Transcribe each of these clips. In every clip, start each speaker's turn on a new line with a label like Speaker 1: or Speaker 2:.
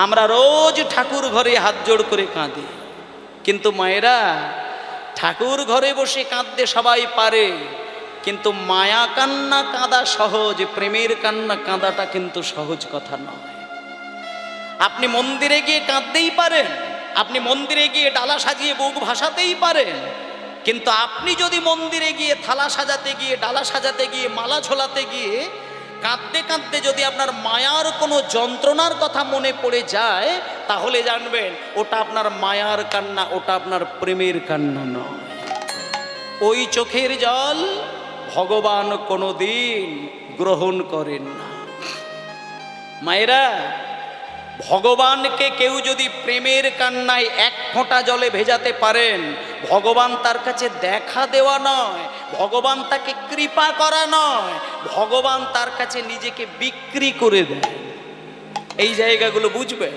Speaker 1: আমরা রোজ ঠাকুর ঘরে হাত জোড় করে কাঁদি, কিন্তু মায়েরা ঠাকুর ঘরে বসে কাঁদতে সবাই পারে, কিন্তু মায়া কান্না কাঁদা সহজ, প্রেমের কান্না কাঁদাটা কিন্তু সহজ কথা নয়। আপনি মন্দিরে গিয়ে কাঁদতেই পারেন, আপনি মন্দিরে গিয়ে ডালা সাজিয়ে বুক ভাসাতেই পারেন, কিন্তু আপনি যদি মন্দিরে গিয়ে থালা সাজাতে গিয়ে, ডালা সাজাতে গিয়ে, মালা ঝোলাতে গিয়ে কাঁদতে কাঁদতে যদি আপনার মায়ার কোনো যন্ত্রণার কথা মনে পড়ে যায়, তাহলে জানবেন ওটা আপনার মায়ার কান্না, ওটা আপনার প্রেমের কান্না নয়। ওই চোখের জল ভগবান কোনোদিন গ্রহণ করেন না। মায়েরা, ভগবানকে কেউ যদি প্রেমের কান্নায় এক ফোঁটা জলে ভেজাতে পারেন, ভগবান তার কাছে দেখা দেওয়া নয়, ভগবান তাকে কৃপা করা নয়, ভগবান তার কাছে নিজেকে বিক্রি করে দেন। এই জায়গাগুলো বুঝবে।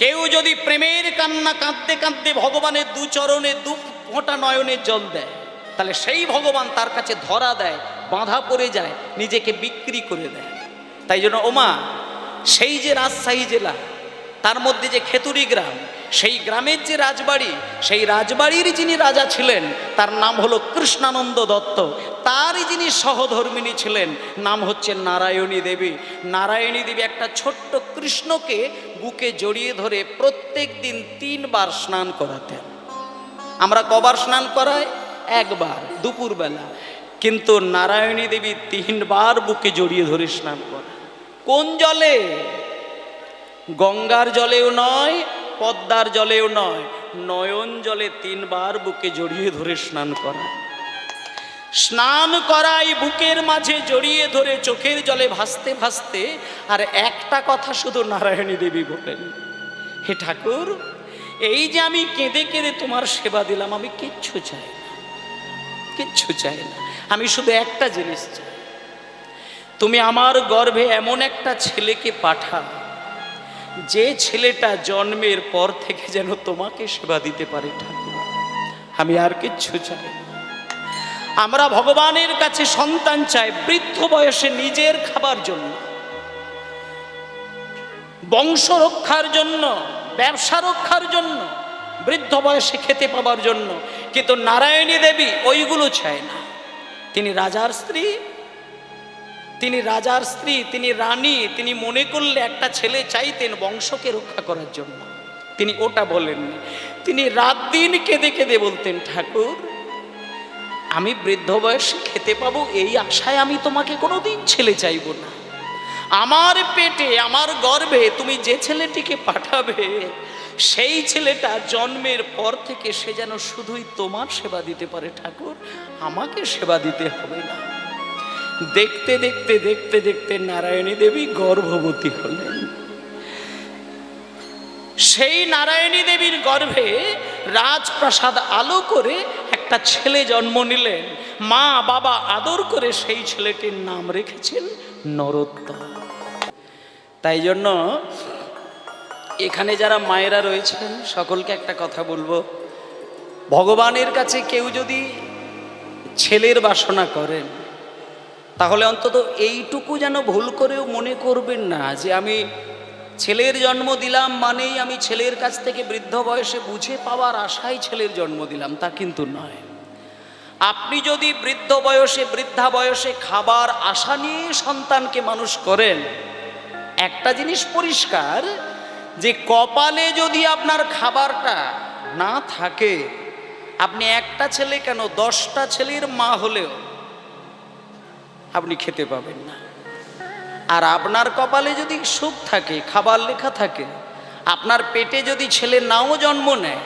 Speaker 1: কেউ যদি প্রেমের কান্না কাঁদতে কাঁদতে ভগবানের দু চরণে দু ফোঁটা নয়নের জল দেয়, তাহলে সেই ভগবান তার কাছে ধরা দেয়, বাঁধা পড়ে যায়, নিজেকে বিক্রি করে দেয়। তাই জন্য ওমা, সেই যে রাজশাহী জেলা, তার মধ্যে যে খেতুরি গ্রাম, সেই গ্রামের যে রাজবাড়ি, সেই রাজবাড়ির যিনি রাজা ছিলেন তার নাম হলো কৃষ্ণানন্দ দত্ত। তারই যিনি সহধর্মিণী ছিলেন নাম হচ্ছে নারায়ণী দেবী। নারায়ণী দেবী একটা ছোট্ট কৃষ্ণকে বুকে জড়িয়ে ধরে প্রত্যেক দিন 3 বার স্নান করাতেন। আমরা কবার স্নান করাই? একবার, দুপুরবেলা। কিন্তু নারায়ণী দেবী 3 বার বুকে জড়িয়ে ধরে স্নান করেন। কোন জলে? গঙ্গার জলেও নয়, পদ্মার জলেও নয়, নয়ন জলে 3 বার বুকে জড়িয়ে ধরে স্নান করায়। স্নান করাই বুকের মাঝে জড়িয়ে ধরে চোখের জলে ভাসতে ভাসতে। আর একটা কথা শুধু নারায়ণী দেবী বলেন, হে ঠাকুর, এই যে আমি কেঁদে কেঁদে তোমার সেবা দিলাম, আমি কিচ্ছু চাই না, কিচ্ছু চাই না, আমি শুধু একটা জিনিস চাই, তুমি আমার গর্ভে এমন একটা ছেলেকে পাঠাও, যে ছেলেটা জন্মের পর থেকে যেন তোমাকে সেবা দিতে পারে ঠাকুর, আমি আর কিচ্ছু চাই না। আমরা ভগবানের কাছে সন্তান চাই বৃদ্ধ বয়সে নিজের খাবার জন্য, বংশ রক্ষার জন্য, ব্যবসা রক্ষার জন্য, বৃদ্ধ বয়সে খেতে পাবার জন্য। কিন্তু নারায়ণী দেবী ওইগুলো চায় না। তিনি রাজার স্ত্রী, তিনি রাজার স্ত্রী, তিনি রানী, তিনি মনে করলে একটা ছেলে চাইতেন বংশকে রক্ষা করার জন্য, তিনি ওটা বলেননি। তিনি রাত দিন কেঁদে কেঁদে বলতেন, ঠাকুর, আমি বৃদ্ধ বয়সে খেতে পাবো এই আশায় আমি তোমাকে কোনোদিন ছেলে চাইব না। আমার পেটে, আমার গর্ভে তুমি যে ছেলেটিকে পাঠাবে, সেই ছেলেটা জন্মের পর থেকে সে যেন শুধুই তোমার সেবা দিতে পারে ঠাকুর, আমাকে সেবা দিতে হবে না। দেখতে দেখতে দেখতে দেখতে নারায়ণী দেবী গর্ভবতী হলেন। সেই নারায়ণী দেবীর গর্ভে রাজপ্রাসাদ আলো করে একটা ছেলে জন্ম নিলেন। মা বাবা আদর করে সেই ছেলেটির নাম রেখেছেন নরোত্তম। তাই জন্য এখানে যারা মায়েরা রয়েছেন সকলকে একটা কথা বলবো, ভগবানের কাছে কেউ যদি ছেলের বাসনা করেন, তাহলে অন্তত এইটুকু যেন ভুল করেও মনে করবেন না যে আমি ছেলের জন্ম দিলাম মানেই আমি ছেলের কাছ থেকে বৃদ্ধ বয়সে বুঝে পাওয়ার আশায় ছেলের জন্ম দিলাম, তা কিন্তু নয়। আপনি যদি বৃদ্ধ বয়সে, বৃদ্ধা বয়সে খাবার আশা নিয়ে সন্তানকে মানুষ করেন, একটা জিনিস পরিষ্কার, যে কপালে যদি আপনার খাবারটা না থাকে, আপনি একটা ছেলে কেন 10টা ছেলের মা হলেও আপনি খেতে পাবেন না। আর আপনার কপালে যদি সুখ থাকে, খাবার লেখা থাকে, আপনার পেটে যদি ছেলে নাও জন্ম নেয়,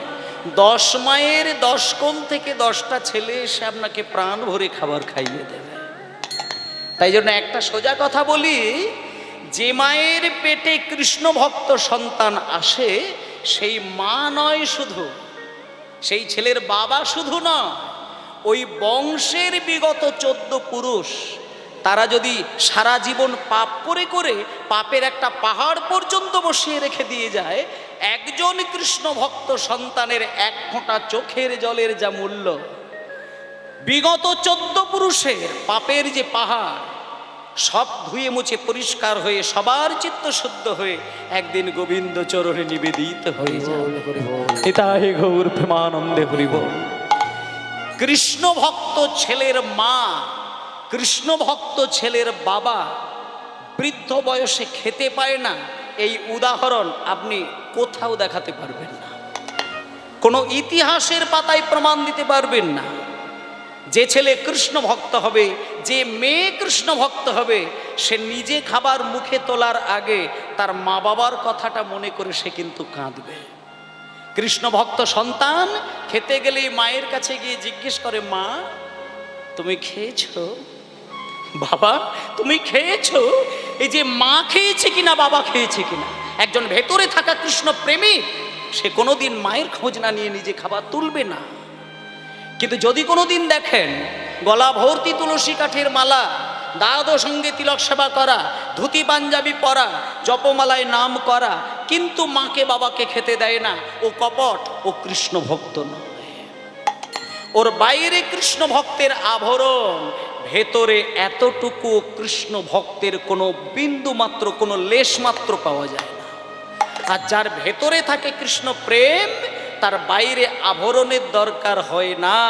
Speaker 1: 10 মায়ের 10 কোণ থেকে 10টা ছেলে এসে আপনাকে প্রাণ ভরে খাবার খাইয়ে দেবে। তাই জন্য একটা সোজা কথা বলি, যে মায়ের পেটে কৃষ্ণ ভক্ত সন্তান আসে, সেই মা নয় শুধু, সেই ছেলের বাবা শুধু নয়, ওই বংশের বিগত 14 পুরুষ, তারা যদি সারা জীবন পাপ করে করে পাপের একটা পাহাড় পর্যন্ত বসিয়ে রেখে দিয়ে যায়, একজন কৃষ্ণ ভক্ত সন্তানের 1 ফোঁটা চোখের জলের যা মূল্য, বিগত 14 পুরুষের পাপের যে পাহাড় সব ধুয়ে মুছে পরিষ্কার হয়ে সবার চিত্ত শুদ্ধ হয়ে একদিন গোবিন্দ চরণে নিবেদিত হয়ে যাবে। নিতাই গৌর প্রেমানন্দে হরিব। কৃষ্ণ ভক্ত ছেলের মা, কৃষ্ণ ভক্ত ছেলের বাবা বৃদ্ধ বয়সে খেতে পায় না, এই উদাহরণ আপনি কোথাও দেখাতে পারবেন না, কোনো ইতিহাসের পাতায় প্রমাণ দিতে পারবেন না। যে ছেলে কৃষ্ণ ভক্ত হবে, যে মেয়ে কৃষ্ণ ভক্ত হবে, সে নিজে খাবার মুখে তোলার আগে তার মা বাবার কথাটা মনে করে সে কিন্তু কাঁদবে। কৃষ্ণ ভক্ত সন্তান খেতে গেলেই মায়ের কাছে গিয়ে জিজ্ঞেস করে, মা তুমি খেয়েছো? বাবা তুমি খেয়েছো? এই যে মা খেয়েছে কিনা, বাবা খেয়েছে কিনা। একজন ভেতরে থাকা কৃষ্ণ প্রেমিক সে কোনোদিন মায়ের খোঁজ না নিয়ে নিজে খাবার তুলবে না। কিন্তু যদি কোনোদিন দেখেন গলা ভর্তি তুলসী কাঠের মালা, দাদ সঙ্গে তিলক সেবা করা, ধুতি পাঞ্জাবি পরা, জপমালায় নাম করা, কিন্তু মাকে বাবাকে খেতে দেয় না, ও কপট, ও কৃষ্ণ ভক্ত নয়। ওর বাইরে কৃষ্ণ ভক্তের আভরণ, ভেতরে এতটুকু কৃষ্ণ ভক্তের কোনো বিন্দু মাত্র, কোনো লেশ মাত্র পাওয়া যায় না। আর যার ভেতরে থাকে কৃষ্ণ প্রেম, তার বাইরে আভরণের দরকার হয় না।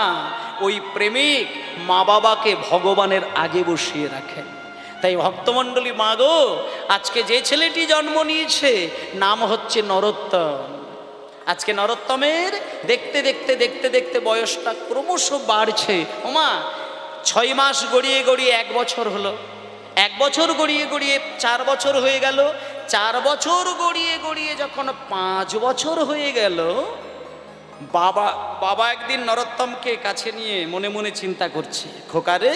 Speaker 1: ওই প্রেমিক মা বাবাকে ভগবানের আগে বসিয়ে রাখেন। তাই ভক্তমণ্ডলী, মা গো, আজকে যে ছেলেটি জন্ম নিয়েছে নাম হচ্ছে নরোত্তম। আজকে নরোত্তমের দেখতে দেখতে দেখতে দেখতে বয়সটা ক্রমশ বাড়ছে। ওমা 6 মাস গড়িয়ে গড়িয়ে 1 বছর হলো, 1 বছর গড়িয়ে গড়িয়ে 4 বছর হয়ে গেল, 4 বছর গড়িয়ে গড়িয়ে যখন 5 বছর হয়ে গেল, বাবা একদিন নরোত্তমকে কাছে নিয়ে মনে মনে চিন্তা করছে, খোকা রে,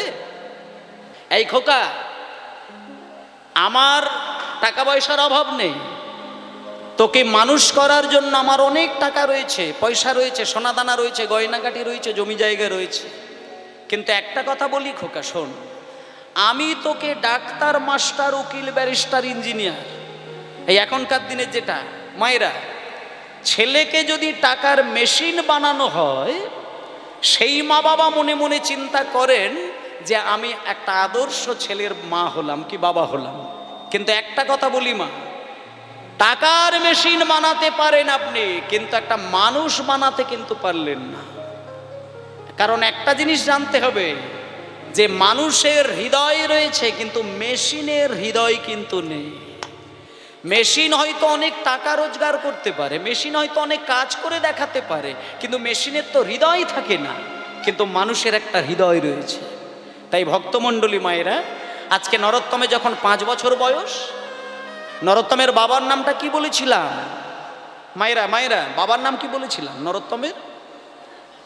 Speaker 1: এই খোকা, আমার টাকা পয়সার অভাব নেই, তোকে মানুষ করার জন্য আমার অনেক টাকা রয়েছে, পয়সা রয়েছে, সোনাদানা রয়েছে, গয়নাগাটি রয়েছে, জমি জায়গা রয়েছে, কিন্তু একটা কথা বলি খোকা, শোন, আমি তোকে ডাক্তার, মাস্টার, উকিল, ব্যারিস্টার, ইঞ্জিনিয়ার, এই এখনকার দিনের যেটা, মায়েরা, ছেলেকে যদি টাকার মেশিন বানানো হয়, সেই মা বাবা মনে মনে চিন্তা করেন যে আমি একটা আদর্শ ছেলের মা হলাম কি বাবা হলাম। কিন্তু একটা কথা বলি মা, টাকার মেশিন বানাতে পারেন আপনি, কিন্তু একটা মানুষ বানাতে কিন্তু পারলেন না। কারণ একটা জিনিস জানতে হবে যে মানুষের হৃদয় রয়েছে, কিন্তু মেশিনের হৃদয় কিন্তু নেই। মেশিন হয়তো অনেক টাকা রোজগার করতে পারে, মেশিন হয়তো অনেক কাজ করে দেখাতে পারে, কিন্তু মেশিনের তো হৃদয় থাকে না। কিন্তু মানুষের একটা হৃদয় রয়েছে। তাই ভক্তমণ্ডলী মায়েরা, আজকে নরোত্তমে যখন 5 বছর বয়স, নরোত্তমের বাবার নামটা কি বলেছিলাম মায়েরা? বাবার নাম কি বলেছিলাম নরোত্তমের?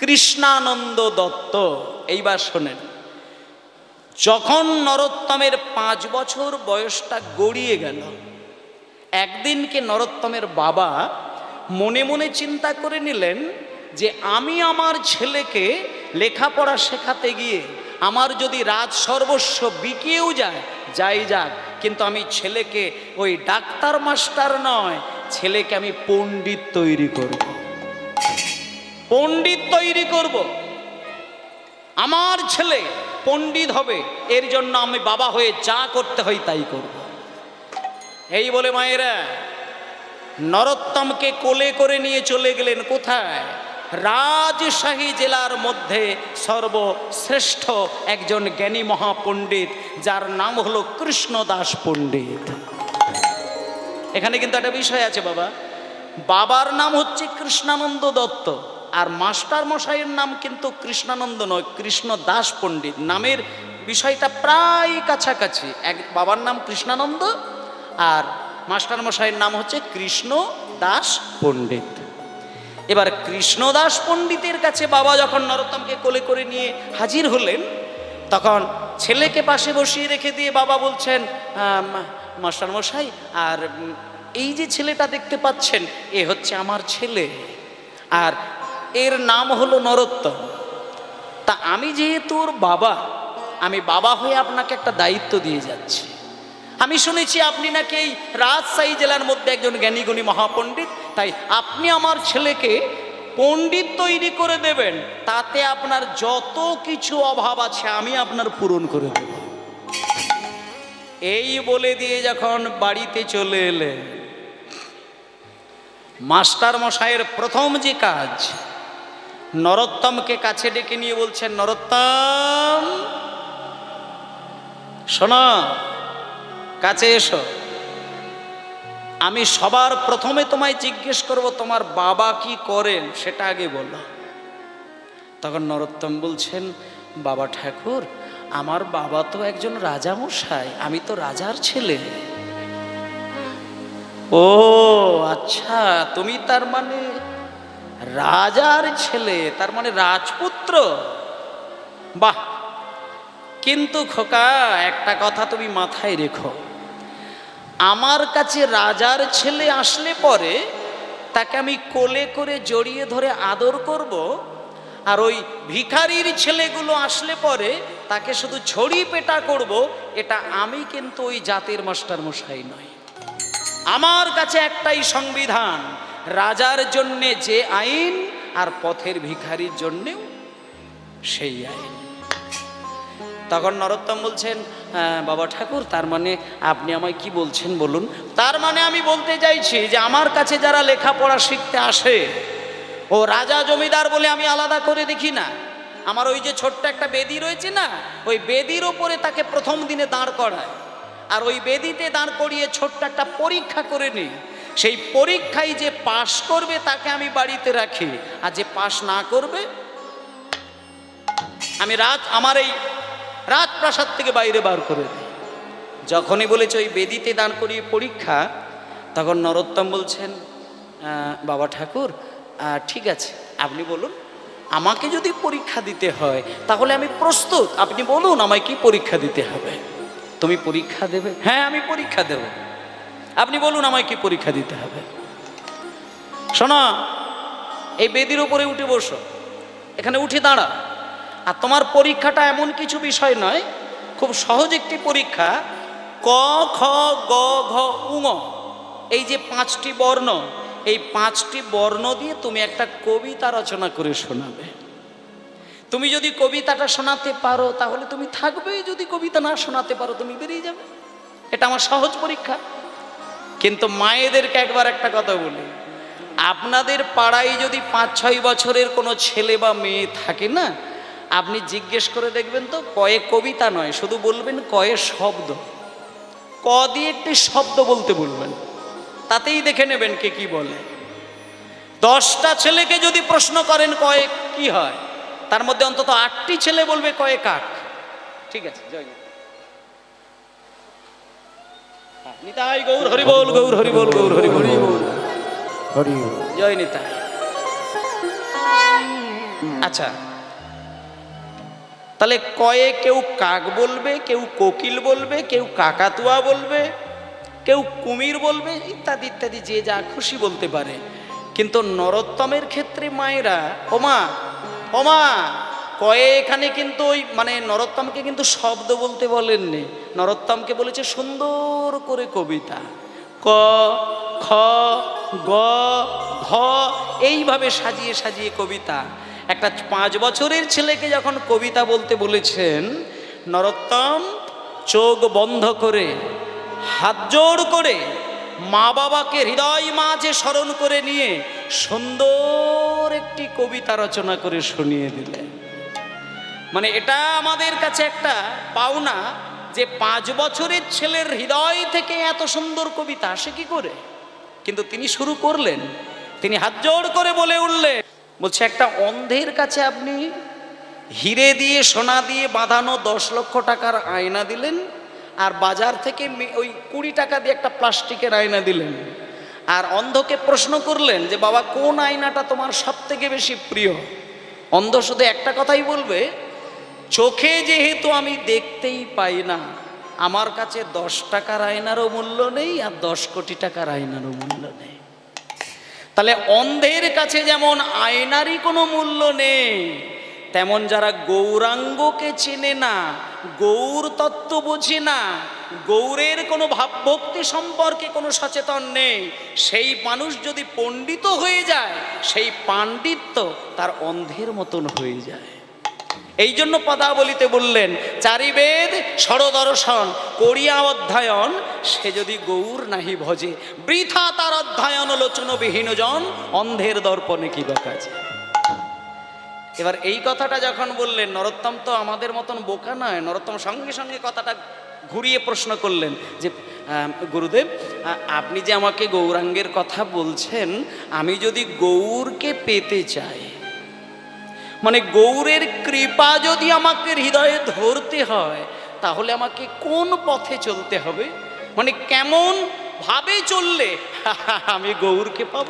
Speaker 1: কৃষ্ণানন্দ দত্ত। এইবার শোনেন, যখন নরোত্তমের 5 বছর বয়সটা গড়িয়ে গেল, একদিনকে নরোত্তমের বাবা মনে মনে চিন্তা করে নিলেন যে আমি আমার ছেলেকে লেখাপড়া শেখাতে গিয়ে আমার যদি রাজ সর্বস্ব বিকিয়েও যাই যাক, কিন্তু আমি ছেলেকে ওই ডাক্তার মাস্টার নয়, ছেলেকে আমি পণ্ডিত তৈরি করব। পণ্ডিত তৈরি করব, আমার ছেলে পণ্ডিত হবে, এর জন্য আমি বাবা হয়ে যা করতে হয় তাই করব। এই বলে মায়েরা নরোত্তমকে কোলে করে নিয়ে চলে গেলেন কোথায়? রাজশাহী জেলার মধ্যে সর্বশ্রেষ্ঠ একজন জ্ঞানী মহাপণ্ডিত, যার নাম হলো কৃষ্ণদাস পণ্ডিত। এখানে কিন্তু একটা বিষয় আছে বাবা, বাবার নাম হচ্ছে কৃষ্ণানন্দ দত্ত, আর মাস্টার মশাইয়ের নাম কিন্তু কৃষ্ণানন্দ নয়, কৃষ্ণদাস পণ্ডিত। নামের বিষয়টা প্রায় কাছাকাছি। বাবার নাম কৃষ্ণানন্দ আর মাস্টার মশাইয়ের নাম হচ্ছে কৃষ্ণ দাস পণ্ডিত। এবার কৃষ্ণদাস পণ্ডিতের কাছে বাবা যখন নরোত্তমকে কোলে করে নিয়ে হাজির হলেন, তখন ছেলেকে পাশে বসিয়ে রেখে দিয়ে বাবা বলছেন, মাস্টার মশাই, আর এই যে ছেলেটা দেখতে পাচ্ছেন, এ হচ্ছে আমার ছেলে, আর এর নাম হলো নরোত্তম। তা আমি যেহেতু ওর বাবা, আমি বাবা হয়ে আপনাকে একটা দায়িত্ব দিয়ে যাচ্ছি। আমি শুনেছি আপনি নাকি এই রাজশাহী জেলার মধ্যে একজন জ্ঞানীগুণী মহাপণ্ডিত, তাই আপনি আমার ছেলেকে পণ্ডিত তৈরি করে দেবেন, তাতে আপনার যত কিছু অভাব আছে আমি আপনার পূরণ করে দেব। এই বলে দিয়ে যখন বাড়িতে চলে এলেন, মাস্টার মশাইয়ের প্রথম যে কাজ, নরোত্তমকে কাছে ডেকে নিয়ে বলছেন, নরোত্তম শোনো, কাছে এসো। আমি সবার প্রথমে তোমায় জিজ্ঞেস করব, তোমার বাবা কি করেন সেটা আগে বলো। তখন নরোত্তম বলছেন, বাবা ঠাকুর, আমার বাবা তো একজন রাজামশাই, আমি তো রাজার ছেলে। ও আচ্ছা, তুমি তার মানে রাজার ছেলে, তার মানে রাজপুত্র। বাহ, কিন্তু খোকা একটা কথা তুমি মাথায় রেখো, আমার কাছে রাজার ছেলে আসলে পরে তাকে আমি কোলে করে জড়িয়ে ধরে আদর করব, আর ওই ভিখারির ছেলেগুলো আসলে পরে তাকে শুধু ছড়ি পেটা করব, এটা আমি কিন্তু ওই জাতের মাস্টার মশাই নয়। আমার কাছে একটাই সংবিধান, রাজার জন্যে যে আইন আর পথের ভিখারির জন্যেও সেই আইন। তখন নরোত্তম বলছেন, বাবা ঠাকুর, তার মানে আপনি আমায় কি বলছেন বলুন। তার মানে আমি বলতে চাইছি যে আমার কাছে যারা লেখাপড়া শিখতে আসে, ও রাজা জমিদার বলে আমি আলাদা করে দেখি না। আমার ওই যে ছোট্ট একটা বেদি রয়েছে না, ওই বেদির ওপরে তাকে প্রথম দিনে দাঁড় করায়, আর ওই বেদিতে দাঁড় করিয়ে ছোট্ট একটা পরীক্ষা করে নিই। সেই পরীক্ষায় যে পাশ করবে তাকে আমি বাড়িতে রাখি, আর যে পাশ না করবে আমি আমার এই রাজপ্রাসাদ থেকে বাইরে বার করে দিই। যখনই বলেছে ওই বেদিতে দাঁড় করিয়ে পরীক্ষা, তখন নরোত্তম বলছেন, বাবা ঠাকুর ঠিক আছে, আপনি বলুন, আমাকে যদি পরীক্ষা দিতে হয় তাহলে আমি প্রস্তুত, আপনি বলুন আমায় কি পরীক্ষা দিতে হবে। তুমি পরীক্ষা দেবে? হ্যাঁ আমি পরীক্ষা দেব। আপনি বলুন আমায় কি পরীক্ষা দিতে হবে। শোনো, এই বেদির উপরে উঠে বসো, এখানে উঠে দাঁড়া, আর তোমার পরীক্ষাটা এমন কিছু বিষয় নয়, খুব সহজ একটি পরীক্ষা। ক খ গ ঘ উঙ, এই যে 5টি বর্ণ, এই 5টি বর্ণ দিয়ে তুমি একটা কবিতা রচনা করে শোনাবে। তুমি যদি কবিতাটা শোনাতে পারো তাহলে তুমি থাকবে, যদি কবিতা না শোনাতে পারো তুমি বেরিয়ে যাবে। এটা আমার সহজ পরীক্ষা। কিন্তু মায়েদেরকে একবার একটা কথা বলি, আপনাদের পাড়ায় যদি 5-6 বছরের কোনো ছেলে বা মেয়ে থাকে না, আপনি জিজ্ঞেস করে দেখবেন তো, কয়ে কবিতা নয়, শুধু বলবেন কয়ে শব্দ। ক দিয়ে একটি শব্দ বলতে বলবেন, তাতেই দেখে নেবেন কে কি বলে। 10টা ছেলেকে যদি প্রশ্ন করেন কয়ে কি হয়, তার মধ্যে অন্তত 8টি ছেলে বলবে কয়ে কাক। ঠিক আছে, জয় নিতাই গৌর হরি বল, গৌর হরি বল, গৌর হরি বল, হরি জয় নিতাই। আচ্ছা, তাহলে কয়ে কেউ কাক বলবে, কেউ কোকিল বলবে, কেউ কাকাতুয়া বলবে, কেউ কুমির বলবে, ইত্যাদি ইত্যাদি, যে যা খুশি বলতে পারে। কিন্তু নরোত্তমের ক্ষেত্রে মায়েরা, ওমা ওমা, কয়ে এখানে কিন্তু ওই মানে নরোত্তমকে কিন্তু শব্দ বলতে বলেননি, নরোত্তমকে বলেছে সুন্দর করে কবিতা। ক খ গ ঘ এইভাবে সাজিয়ে সাজিয়ে কবিতা। একটা 5 বছরের ছেলেকে যখন কবিতা বলতে বলেছেন, নরোত্তম চোখ বন্ধ করে হাত জোড় করে মা বাবাকে হৃদয় মাঝে স্মরণ করে নিয়ে সুন্দর একটি কবিতা রচনা করে শুনিয়ে দিলেন। মানে এটা আমাদের কাছে একটা পাওনা যে 5 বছরের ছেলের হৃদয় থেকে এত সুন্দর কবিতা আসে কি করে। কিন্তু তিনি শুরু করলেন, তিনি হাত জোড় করে বলে উঠলেন, বলছে একটা অন্ধের কাছে আপনি হিরে দিয়ে সোনা দিয়ে বাঁধানো 10 লক্ষ টাকার আয়না দিলেন, আর বাজার থেকে ওই 20 টাকা দিয়ে একটা প্লাস্টিকের আয়না দিলেন, আর অন্ধকে প্রশ্ন করলেন যে বাবা কোন আয়নাটা তোমার সব থেকে বেশি প্রিয়। অন্ধ শুধু একটা কথাই বলবে, চোখে যেহেতু আমি দেখতেই পাই না, আমার কাছে 10 টাকার আয়নারও মূল্য নেই, আর 10 কোটি টাকার আয়নারও মূল্য নেই। তাহলে অন্ধের কাছে যেমন আয়নারই কোনো মূল্য নেই, তেমন যারা গৌরাঙ্গকে চেনে না, গৌর তত্ত্ব বোঝে না, গৌরের কোনো ভাবভক্তি সম্পর্কে কোনো সচেতন নেই, সেই মানুষ যদি পণ্ডিত হয়ে যায়, সেই পাণ্ডিত্য তার অন্ধের মতন হয়ে যায়। এই জন্য পদাবলিতে বললেন, চারিবেদ ষড়দর্শন করিয়া অধ্যয়ন, সে যদি গৌর নাহি ভজে, বৃথা তার অধ্যয়ন লোচন বিহীন জন, অন্ধের দর্পণে কি বা কাজে। এবার এই কথাটা যখন বললেন, নরোত্তম তো আমাদের মতন বোকা নয়, নরোত্তম সঙ্গে সঙ্গে কথাটা ঘুরিয়ে প্রশ্ন করলেন যে গুরুদেব, আপনি যে আমাকে গৌরাঙ্গের কথা বলছেন, আমি যদি গৌরকে পেতে চাই, মানে গৌরের কৃপা যদি আমাকে হৃদয়ে ধরতে হয়, তাহলে আমাকে কোন পথে চলতে হবে, মানে কেমন ভাবে চললে আমি গৌরকে পাব?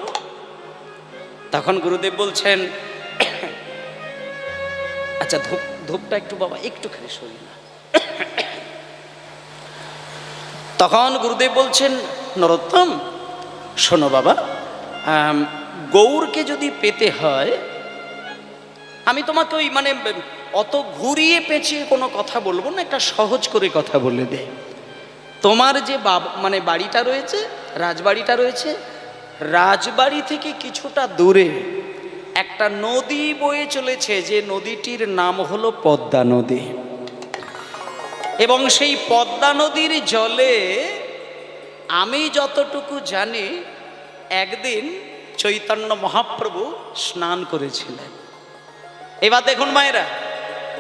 Speaker 1: তখন গুরুদেব বলছেন, আচ্ছা ধূপটা একটু বাবা একটুখানি সরি না। তখন গুরুদেব বলছেন, নরোত্তম শোনো বাবা, গৌরকে যদি পেতে হয়, আমি তোমাকে ওই মানে অত ঘুরিয়ে পেঁচিয়ে কোনো কথা বলবো না, একটা সহজ করে কথা বলে দে। তোমার যে মানে বাড়িটা রয়েছে, রাজবাড়িটা রয়েছে, রাজবাড়ি থেকে কিছুটা দূরে একটা নদী বয়ে চলেছে, যে নদীটির নাম হলো পদ্মা নদী। এবং সেই পদ্মা নদীর জলে আমি যতটুকু জানি, একদিন চৈতন্য মহাপ্রভু স্নান করেছিলেন। এবার দেখুন মায়েরা,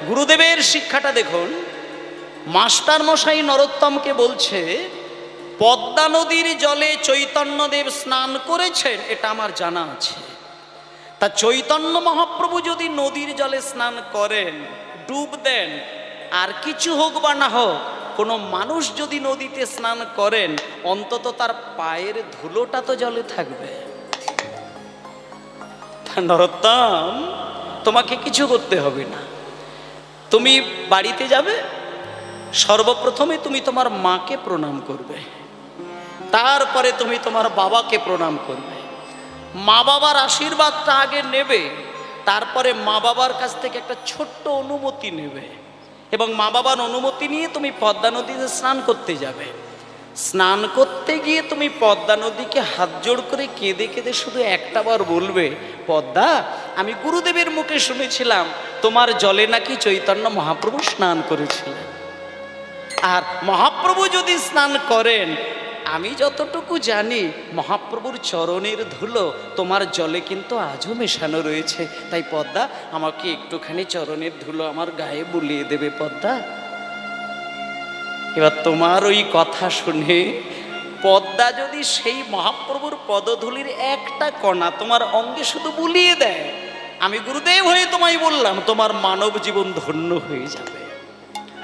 Speaker 1: গুরুদেবের শিক্ষাটা দেখুন। মাস্টার মশাই নরোত্তমকে বলছে, পদ্মা নদীর জলে চৈতন্যদেব স্নান করেছেন, এটা আমার জানা আছে। তা চৈতন্য মহাপ্রভু যদি নদীর জলে স্নান করেন, ডুব দেন, আর কিছু হোক বা না হোক, কোনো মানুষ যদি নদীতে স্নান করেন, অন্তত তার পায়ের ধুলোটা তো জলে থাকবে। নরোত্তম, তোমাকে কিছু করতে হবে না। তুমি বাড়িতে যাবে, সর্বপ্রথমে তুমি তোমার মাকে প্রণাম করবে, তারপরে তুমি তোমার বাবাকে প্রণাম করবে। মা বাবার আশীর্বাদটা আগে নেবে, তারপরে মা বাবার কাছ থেকে একটা ছোট্ট অনুমতি নেবে, এবং মা বাবার অনুমতি নিয়ে তুমি পদ্মা নদীতে স্নান করতে যাবে। স্নান করতে গিয়ে তুমি পদ্মা নদীকে হাত জোড় করে কেঁদে কেঁদে শুধু একটা বার বলবে, পদ্মা, আমি গুরুদেবের মুখে শুনেছিলাম তোমার জলে নাকি চৈতন্য মহাপ্রভু স্নান করেছিলেন, আর মহাপ্রভু যদি স্নান করেন, আমি যতটুকু জানি মহাপ্রভুর চরণের ধুলো তোমার জলে কিন্তু আজও মেশানো রয়েছে। তাই পদ্মা, আমাকে একটুখানি চরণের ধুলো আমার গায়ে বুলিয়ে দেবে পদ্মা। এবার তোমার ওই কথা শুনে পদ্মা যদি সেই মহাপ্রভুর পদধূলির একটা কণা তোমার অঙ্গে শুধু বুলিয়ে দেয়, আমি গুরুদেব হয়ে তোমায় বললাম, তোমার মানব জীবন ধন্য হয়ে যাবে।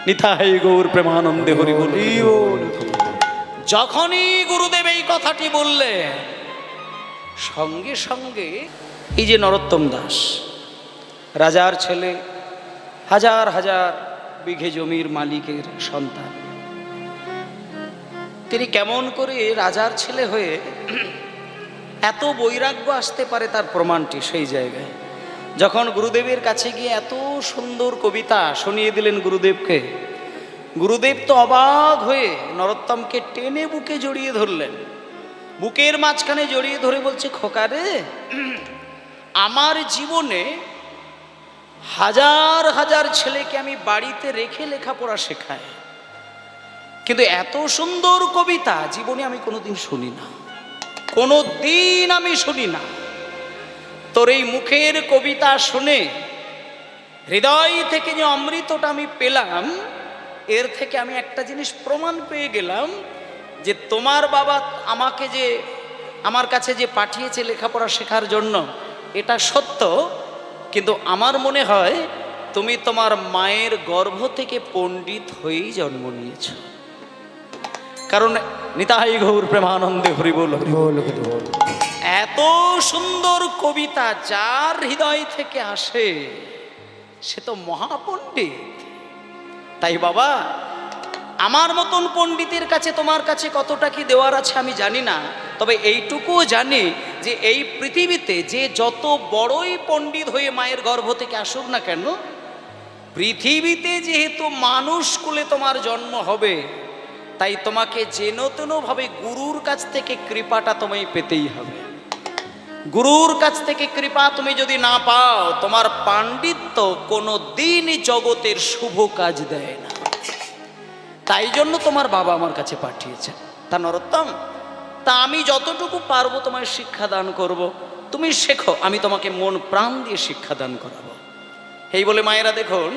Speaker 1: নিতাই গৌর প্রেমানন্দে হরি বল। যখনই গুরুদেব এই কথাটি বললেন, সঙ্গে সঙ্গে এই যে নরোত্তম দাস, রাজার ছেলে, হাজার হাজার বিঘে জমির মালিকের সন্তান, তিনি কেমন করে রাজার ছেলে হয়ে এত বৈরাগ্য আসতে পারে, তার প্রমাণটি সেই জায়গায় যখন গুরুদেবের কাছে গিয়ে এত সুন্দর কবিতা শুনিয়ে দিলেন গুরুদেবকে, গুরুদেব তো অবাক হয়ে নরোত্তমকে টেনে বুকে জড়িয়ে ধরলেন। বুকের মাঝখানে জড়িয়ে ধরে বলছে, খোকা রে, আমার জীবনে হাজার হাজার ছেলেকে আমি বাড়িতে রেখে লেখাপড়া শেখাই, কিন্তু এত সুন্দর কবিতা জীবনে আমি কোনোদিন শুনি না, কোনোদিন আমি শুনি না। তোর এই মুখের কবিতা শুনে হৃদয় থেকে যে অমৃতটা আমি পেলাম, এর থেকে আমি একটা জিনিস প্রমাণ পেয়ে গেলাম, যে তোমার বাবা আমাকে যে আমার কাছে যে পাঠিয়েছে লেখাপড়া শেখার জন্য, এটা সত্য, কিন্তু আমার মনে হয় তুমি তোমার মায়ের গর্ভ থেকে পণ্ডিত হয়েই জন্ম নিয়েছ। কারণ নিতাই গৌর প্রেমানন্দে হরি বল। এত সুন্দর কবিতা যার হৃদয় থেকে আসে, সে তো মহাপণ্ডিত। তাই বাবা, আমার মতন পণ্ডিতের কাছে তোমার কাছে কতটা কি দেওয়ার আছে আমি জানি না, তবে এইটুকুও জানি যে এই পৃথিবীতে যে যত বড়ই পণ্ডিত হয়ে মায়ের গর্ভ থেকে আসুক না কেন, পৃথিবীতে যেহেতু মানুষ কুলে তোমার জন্ম হবে, তাই তোমাকে যেন তেনভাবে গুরুর কাছ থেকে কৃপাটা তোমায় পেতেই হবে। গুরুর কাছ থেকে কৃপা তুমি যদি না পাও, তোমার পাণ্ডিত্য কোনো দিনই জগতের শুভ কাজ দেয় না। তাই জন্য তোমার বাবা আমার কাছে পাঠিয়েছেন। তা নরোত্তম, তা আমি যতটুকু পারবো তোমায় শিক্ষা দান করব, তুমি শেখো, আমি তোমাকে মন প্রাণ দিয়ে শিক্ষা দান করাবো। এই বলে মায়েরা দেখুন,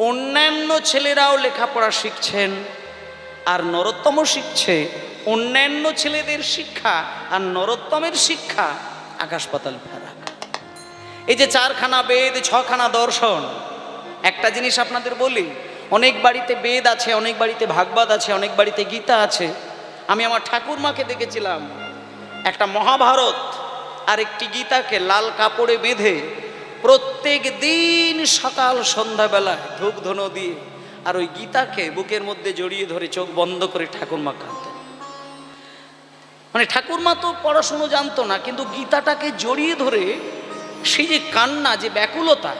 Speaker 1: অন্যান্য ছেলেরাও লেখাপড়া শিখছেন, আর নরোত্তমও শিখছে। অন্যান্য ছেলেদের শিক্ষা আর নরোত্তমের শিক্ষা আকাশ পাতাল ফারাক। এই যে 4খানা বেদ, 6খানা দর্শন, একটা জিনিস আপনাদের বলি, অনেক বাড়িতে বেদ আছে, অনেক বাড়িতে ভাগবত আছে, অনেক বাড়িতে গীতা আছে। আমি আমার ঠাকুরমাকে দেখেছিলাম একটা মহাভারত আর একটি গীতাকে লাল কাপড়ে বেঁধে প্রত্যেক দিন সকাল সন্ধ্যাবেলায় ধূপ ধুনো দিয়ে আর ওই গীতাকে বুকের মধ্যে জড়িয়ে ধরে চোখ বন্ধ করে ঠাকুরমা কাঁদতেন। মানে ঠাকুরমা তো পড়াশুনো জানতো না, কিন্তু গীতাটাকে জড়িয়ে ধরে সেই যে কান্না, যে ব্যাকুলতা,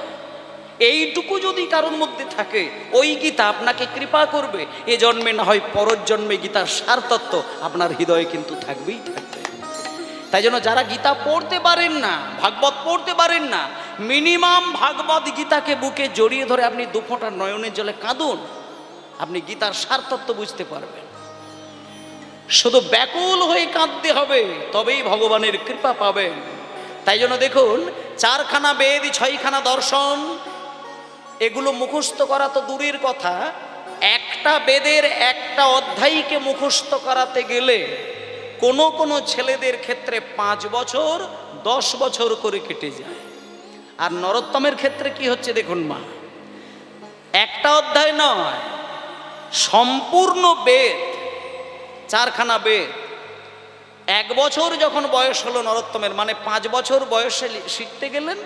Speaker 1: এইটুকু যদি কারোর মধ্যে থাকে, ওই গীতা আপনাকে কৃপা করবে। এ জন্মে না হয় পরের জন্মে গীতার সারতত্ত্ব আপনার হৃদয়ে কিন্তু থাকবেই থাকবে। তাই জন্য যারা গীতা পড়তে পারেন না, ভাগবত পড়তে পারেন না, মিনিমাম ভাগবত গীতাকে বুকে জড়িয়ে ধরে আপনি 2 ফোঁটা নয়নের জলে কাঁদুন, আপনি গীতার সারতত্ত্ব বুঝতে পারবেন। শুধু ব্যাকুল হয়ে কাঁদতে হবে, তবেই ভগবানের কৃপা পাবেন। তাই জন্য দেখুন, 4খানা বেদ, 6খানা দর্শন, এগুলো মুখস্থ করা তো দূরের কথা, একটা বেদের একটা অধ্যায়কে মুখস্থ করাতে গেলে কোনো কোনো ছেলেদের ক্ষেত্রে 5 বছর 10 বছর করে কেটে যায়। আর নরোত্তমের ক্ষেত্রে কি হচ্ছে দেখুন মা, একটা অধ্যায় নয়, সম্পূর্ণ বেদ, 4খানা বেদ। 1 বছর যখন বয়স হলো নরোত্তমের, মানে 5 বছর বয়সে শিখতে গেলেন,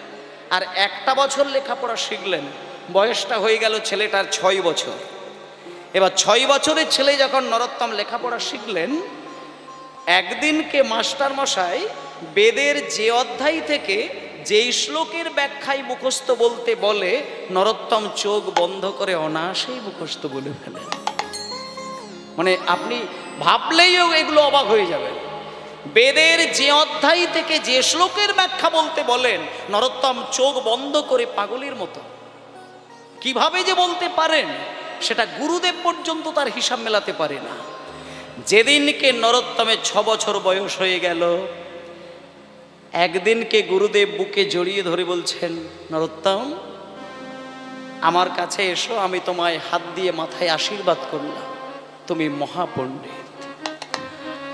Speaker 1: আর 1টা বছর লেখাপড়া শিখলেন, বয়সটা হয়ে গেল ছেলেটার 6 বছর। এবার 6 বছরের ছেলে যখন নরোত্তম লেখাপড়া শিখলেন, একদিনকে মাস্টার মশাই বেদের যে অধ্যায় থেকে যেই শ্লোকের ব্যাখ্যায় মুখস্থ বলতে বলে, নরোত্তম চোখ বন্ধ করে অনায়াসেই মুখস্থ বলে ফেলেন। মানে আপনি ভাবলেইও এগুলো অবাক হয়ে যাবেন। বেদের যে অধ্যায় থেকে যে শ্লোকের ব্যাখ্যা বলতে বলেন, নরোত্তম চোখ বন্ধ করে পাগলের মতো কিভাবে যে বলতে পারেন, সেটা গুরুদেব পর্যন্ত তার হিসাব মেলাতে পারে না। যেদিনকে নরোত্তমের 6 বছর বয়স হয়ে গেল, একদিনকে গুরুদেব বুকে জড়িয়ে ধরে বলছেন, নরোত্তম আমার কাছে এসো, আমি তোমায় হাত দিয়ে মাথায় আশীর্বাদ করলাম, তুমি মহাপণ্ডিত।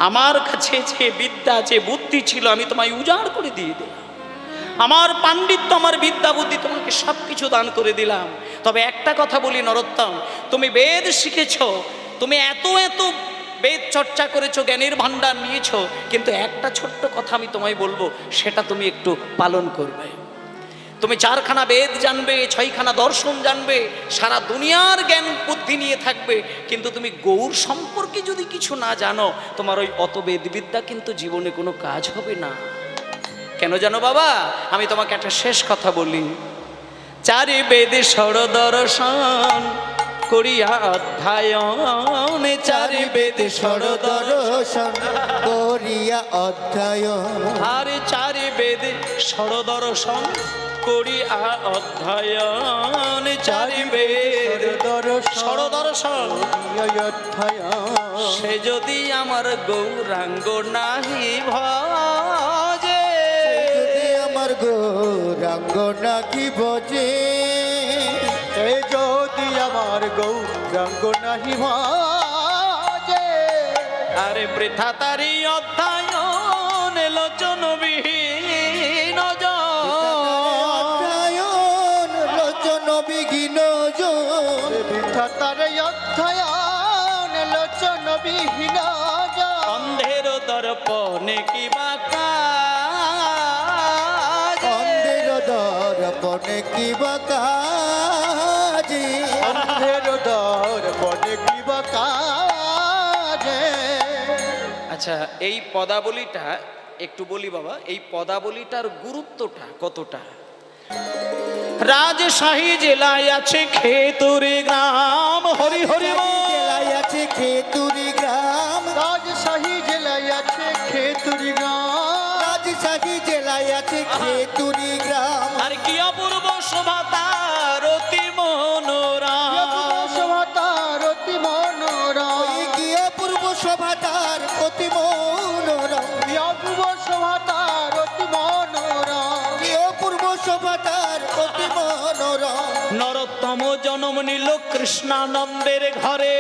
Speaker 1: আমার কাছে যে বিদ্যা, যে বুদ্ধি ছিল, আমি তোমায় উজাড় করে দিয়ে দিলাম। আমার পাণ্ডিত্য, আমার বিদ্যা বুদ্ধি তোমাকে সব কিছু দান করে দিলাম। তবে একটা কথা বলি নরোত্তম, তুমি বেদ শিখেছ, তুমি এত এত বেদ চর্চা করেছো, জ্ঞানের ভাণ্ডার নিয়েছো, কিন্তু একটা ছোট্ট কথা আমি তোমায় বলবো, সেটা তুমি একটু পালন করবে। তুমি 4খানা বেদ জানবে, 6খানা দর্শন জানবে, সারা দুনিয়ার জ্ঞান বুদ্ধি নিয়ে থাকবে, কিন্তু তুমি গৌর সম্পর্কে যদি কিছু না জানো, তোমার ওই অত বেদবিদ্যা কিন্তু জীবনে কোনো কাজ হবে না। কেন জানো বাবা, আমি তোমাকে একটা শেষ কথা বলি। 4 বেদে ষড় দর্শন করিয়া অধ্যায়ন, 4 বেদে ষড় দর্শন
Speaker 2: করিয়া অধ্যায়ন,
Speaker 1: আর 4 বেদে ষড় দর্শন করিয়া অধ্যায়ন, 4 বেদ ষড় দর্শন
Speaker 2: অধ্যায়ন।
Speaker 1: সে যদি আমার গৌরাঙ্গ নাহি ভজে,
Speaker 2: আমার গৌরাঙ্গ নাকি বজে,
Speaker 3: এ যদি আমার গৌরাঙ্গ নাহি ভাজে,
Speaker 1: আরে বৃথা তারি অধ্যায়ন লোচনবিহীন
Speaker 2: অধ্যায়ন লোচন বিঘ্ন জন,
Speaker 3: বৃথা তার অধ্যায়ন লোচন বিহীন
Speaker 1: অন্ধের দর্পণে কি বাকাজ,
Speaker 2: অন্ধের দর্পণে কি বাকাজে,
Speaker 3: অন্ধের দর্পণে কি বা কাজে।
Speaker 1: আচ্ছা, এই পদাবলীটা একটু বলি বাবা, এই পদাবলীটার গুরুত্বটা কতটা। রাজশাহী জেলায় আছে খেতুরি গ্রাম, হরি হরি
Speaker 2: জেলায় আছে খেতুরি গ্রাম,
Speaker 3: রাজশাহী জেলায় আছে খেতুরি গ্রাম,
Speaker 2: রাজশাহী জেলায় আছে খেতুরি গ্রাম।
Speaker 1: আর কি অপূর্ব শোভা তার অতি মনোরম।
Speaker 3: শোভাতার অতি মনোরম,
Speaker 2: ওই কি অপূর্ব শোভা তার অতি মনোরম।
Speaker 3: কি অপূর্ব শোভাতার অতি মনোরম।
Speaker 2: কি অপূর্ব শোভা তার অতি মনোরম।
Speaker 1: নরোত্তম জন্ম নিল কৃষ্ণানন্দের ঘরে।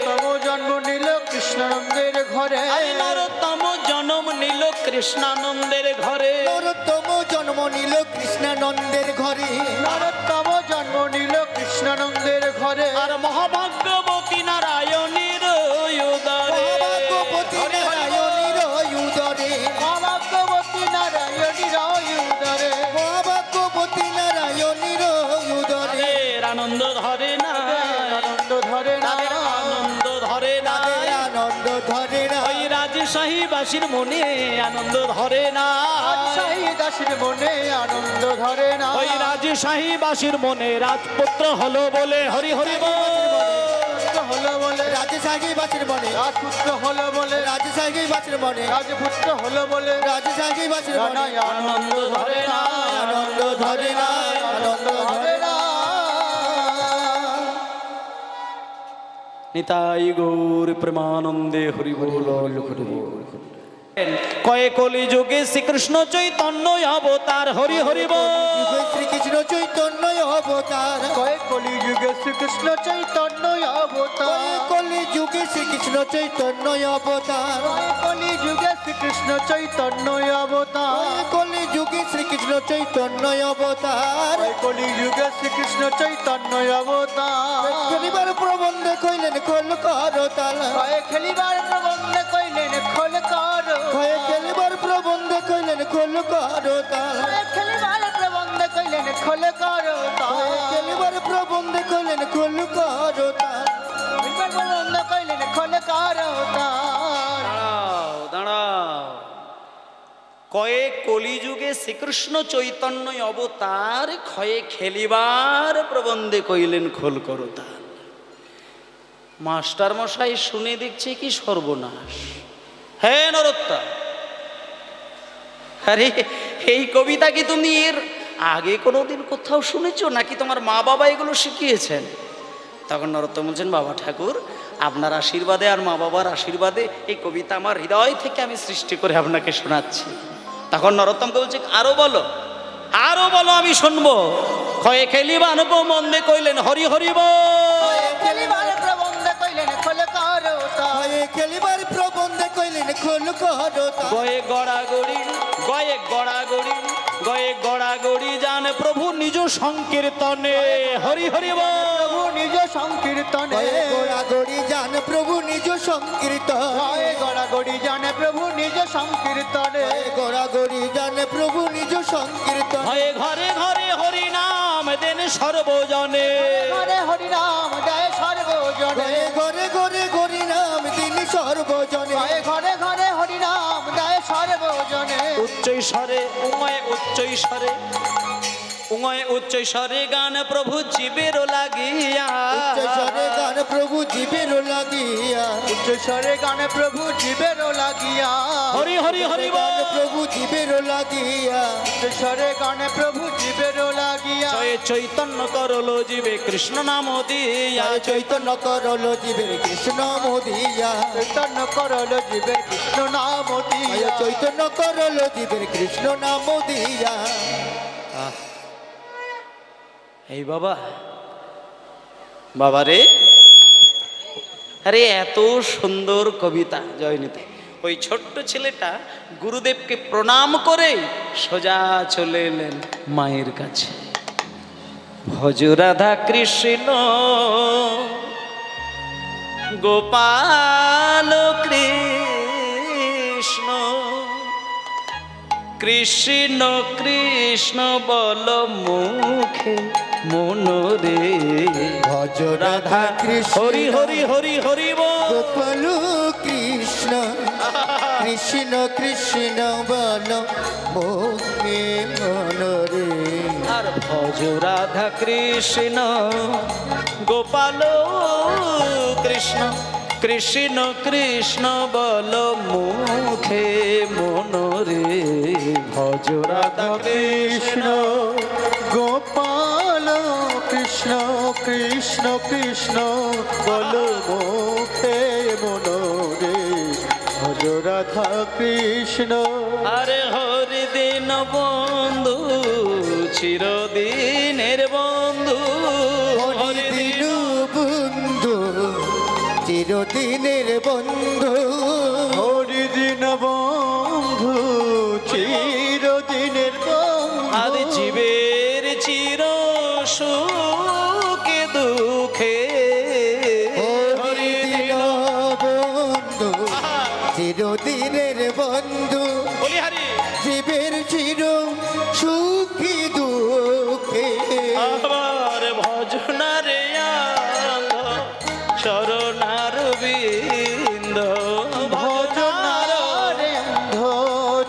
Speaker 3: তব জন্ম নিল কৃষ্ণানন্দের ঘরে।
Speaker 1: আরে নরোত্তম জন্ম নিল কৃষ্ণানন্দের ঘরে।
Speaker 2: নরোত্তম জন্ম নিল কৃষ্ণানন্দের ঘরে।
Speaker 3: নরোত্তম জন্ম নিল কৃষ্ণানন্দের ঘরে।
Speaker 1: আর মহাভাগ্যবতী নারায়ণীর উদরে।
Speaker 2: মহাভাগ্যবতী নারায়ণীর উদরে।
Speaker 3: মহাভাগ্যবতী নারায়ণীর উদরে।
Speaker 2: মহাভাগ্যবতী নারায়ণীর উদরে।
Speaker 1: তাদের আনন্দ ধরে না,
Speaker 3: আনন্দ ধরে না,
Speaker 1: তাদের আনন্দ ধরে না।
Speaker 2: তাদের আনন্দ ধরে না।
Speaker 1: ওই রাজশাহীবাসীর মনে আনন্দ ধরে না।
Speaker 3: রাজশাহী দাসের মনে আনন্দ ধরে না।
Speaker 1: ওই রাজশাহীবাসীর মনে রাজপুত্র হলো বলে হরি হরি বল।
Speaker 3: হলো বলে
Speaker 2: রাজশাহী বাসের মনে।
Speaker 3: রাজপুত্র হলো বলে
Speaker 2: রাজশাহী বাসের মনে।
Speaker 3: রাজপুত্র হলো বলে
Speaker 2: রাজশাহী বাসের মনে।
Speaker 3: জানাই
Speaker 1: আনন্দ ধরে না,
Speaker 2: আনন্দ ধরে না। আনন্দ ধরে না।
Speaker 1: নিতাই গৌর প্রেমানন্দে হরি বল হরি বল। কয়ে কলি যুগে শ্রীকৃষ্ণ চৈতন্য অবতার হরি হরি বল।
Speaker 2: যুগে শ্রীকৃষ্ণ চৈতন্য অবতার।
Speaker 3: কয়েক কলি যুগে শ্রীকৃষ্ণ চৈতন্য অবতার।
Speaker 2: কলি যুগে শ্রীকৃষ্ণ চৈতন্য অবতার।
Speaker 3: কলি যুগে শ্রীকৃষ্ণ চৈতন্য অবতার।
Speaker 2: কলি যুগে শ্রীকৃষ্ণ চৈতন্য অবতার।
Speaker 3: কলি যুগে শ্রীকৃষ্ণ চৈতন্য অবতার।
Speaker 2: খেলিবার প্রবন্ধ কইলেন খোল করতাল।
Speaker 3: কয়ে খেলিবার প্রবন্ধ কইলেন খোল কর।
Speaker 2: কয়ে খেলিবার প্রবন্ধ কইলেন খোল করতাল।
Speaker 3: কয়ে খেলিবার প্রবন্ধ কইলেন খোল কর।
Speaker 2: কয়ে খেলিবার প্রবন্ধ কইলেন খোল করতাল।
Speaker 3: খেলিবার প্রবন্ধ কইলেন খোল কর।
Speaker 1: দাঁড়াও দাঁড়াও। কয়ে কলিযুগে শ্রীকৃষ্ণ চৈতন্য অবতার ক্ষয়ে খেলিবার প্রবন্ধে কইলেন খোল করতা। মাস্টার মশাই শুনে দেখছে কি সর্বনাশ। হ্যাঁ নরোত্তম, আরে এই কবিতা কি তুমি এর আগে কোনোদিন কোথাও শুনেছো নাকি তোমার মা বাবা এগুলো শিখিয়েছেন? তখন নরোত্তম বলছেন, বাবা ঠাকুর আপনার আশীর্বাদে আর মা বাবার আশীর্বাদে এই কবিতা আমার হৃদয় থেকে আমি সৃষ্টি করে আপনাকে শোনাচ্ছি। তখন নরোত্তমকে বলছে, আরো বলো আরো বলো, আমি শুনবো। ক্ষয়ে খেলিবান মন্দে কইলেন হরি হরি বল।
Speaker 3: খেলিবার প্রবন্ধ কইলেন খোল কর।
Speaker 2: কয়ে খেলিবার প্রবন্ধ কইলেন খোল করতাল।
Speaker 1: গয়ে গড়াগড়ি গয়ে গড়াগড়ি গয়ে গড়াগড়ি জান প্রভু নিজ সংকীর্তনে হরি হরি বল।
Speaker 3: প্রভু নিজ সংকীর্তনে।
Speaker 2: কয়ে গোড়াগড়ি জান প্রভু নিজ সংকীর্তন।
Speaker 3: কয়ে গড়াগড়ি জানে প্রভু নিজ সংকীর্তনে।
Speaker 2: কয়ে গোড়াগড়ি জান প্রভু নিজ সংকীর্তন।
Speaker 1: ভয়ে ঘরে ঘরে হরি নাম দেন সর্বজনে।
Speaker 3: ঘরে হরি নাম দেয় সর্বজনে।
Speaker 2: কয়ে ঘরে ঘরে হরি নাম তিনি সর্বজনে।
Speaker 3: কয়ে ঘরে ঘরে হরি নাম দেয় সর্বজনে।
Speaker 1: উচ্চৈস্বরে উময় উচ্চৈস্বরে উময় উচ্চৈস্বরে গান প্রভু জীবের লাগিয়া।
Speaker 2: উচ্চস্বরে গান প্রভু জীবের লাগিয়া।
Speaker 3: উচ্চস্বরে গানে প্রভু জীবের লাগিয়া।
Speaker 1: হরি হরি হরি বল।
Speaker 2: গান প্রভু জীবের লাগিয়া।
Speaker 3: উচ্চস্বরে গানে প্রভু জীবের লাগিয়া।
Speaker 1: জয় চৈতন্য করল জীবে কৃষ্ণ নাম দিয়া।
Speaker 2: চৈতন্য করল জীবের কৃষ্ণ মোদিয়া।
Speaker 3: চৈতন্য করল জীবের কৃষ্ণ নাম দিয়া।
Speaker 2: চৈতন্য করল জীবের কৃষ্ণ নাম দিয়া।
Speaker 1: এই বাবা বাবা রে, আরে এত সুন্দর কবিতা জয়নীতি। ওই ছোট্ট ছেলেটা গুরুদেবকে প্রণাম করে সোজা চলে এলেন মায়ের কাছে। ভজ রাধা কৃষ্ণ গোপাল কৃষ্ণ কৃষ্ণ কৃষ্ণ বল মুখে মনোরে।
Speaker 2: ভজ রাধা কৃষ্ণ
Speaker 1: হরি হরি হরি হরি বল।
Speaker 2: গোপাল কৃষ্ণ কৃষ্ণ কৃষ্ণ বল মুখে মনোরে।
Speaker 1: আর ভজ রাধা কৃষ্ণ গোপাল কৃষ্ণ কৃষ্ণ কৃষ্ণ বল মুখে মনরে ভজ রাধা
Speaker 3: কৃষ্ণ গোপাল কৃষ্ণ কৃষ্ণ কৃষ্ণ বল মুখে মনোরে ভজ রাধা কৃষ্ণ।
Speaker 1: আরে হরি দিন বন্ধু চিরদিনের বন্ধু
Speaker 2: হরিদিন বন্ধু চিরদিনের বন্ধু
Speaker 3: হরিদিন বন্ধু চিরদিনের বন্ধু।
Speaker 1: আরে জীবের চির সুখে দুঃখে
Speaker 2: হরিদিন বন্ধু চিরদিনের বন্ধু
Speaker 1: বলি হারি
Speaker 2: জীবের চির সুখী দুঃখে
Speaker 1: আবার ভজনারে শরণার বিন্দ ভজনার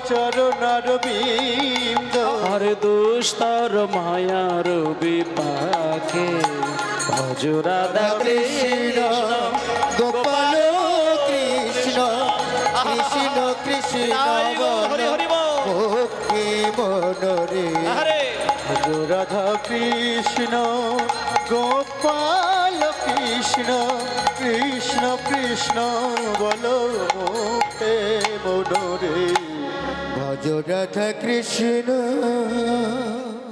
Speaker 3: চরণার বিন্দ।
Speaker 1: আর দুস্তর মায়ার বিপাকে ভজ রাধা কৃষ্ণ
Speaker 2: গোপাল কৃষ্ণ কৃষ্ণ কৃষ্ণ
Speaker 1: হরি হরি বল
Speaker 2: মুখে মনরে
Speaker 1: আরে
Speaker 3: রাধা কৃষ্ণ গোপাল কৃষ্ণ কৃষ্ণ কৃষ্ণ বল মুখে মনোরে
Speaker 2: ভজ রাধা কৃষ্ণ।